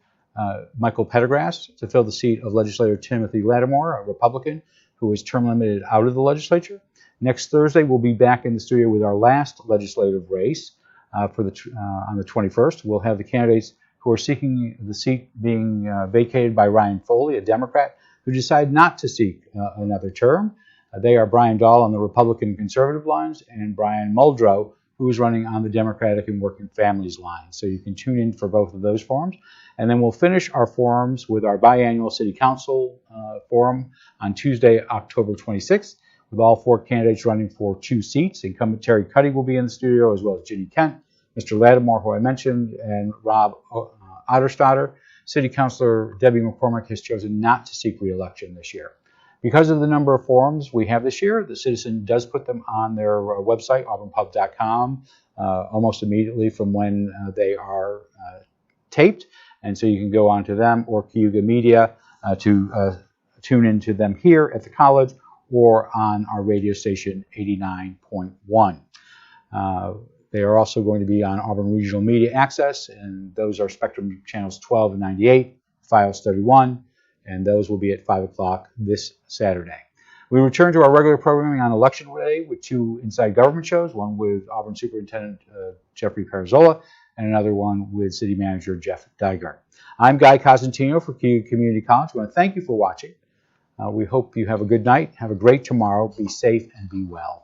Michael Pettigras to fill the seat of legislator Timothy Lattimore, a Republican who is term limited out of the legislature. Next Thursday, we'll be back in the studio with our last legislative race on the 21st. We'll have the candidates who are seeking the seat being vacated by Ryan Foley, a Democrat who decided not to seek another term. They are Brian Dahl on the Republican conservative lines and Brian Muldrow, who is running on the Democratic and Working Families line. So you can tune in for both of those forums. And then we'll finish our forums with our biannual City Council forum on Tuesday, October 26th, with all 4 candidates running for 2 seats. Incumbent Terry Cuddy will be in the studio, as well as Ginny Kent, Mr. Lattimore, who I mentioned, and Rob Otterstader. City Councilor Debbie McCormick has chosen not to seek re-election this year. Because of the number of forums we have this year, the Citizen does put them on their website, auburnpub.com, almost immediately from when they are taped. And so you can go onto them or Cayuga Media to tune into them here at the college or on our radio station 89.1. They are also going to be on Auburn Regional Media Access, and those are Spectrum channels 12 and 98, Files 31, and those will be at 5 o'clock this Saturday. We return to our regular programming on Election Day with 2 Inside Government shows, one with Auburn Superintendent Jeffrey Parazola and another one with City Manager Jeff Dygart. I'm Guy Cosentino for Cayuga Community College. I want to thank you for watching. We hope you have a good night. Have a great tomorrow. Be safe and be well.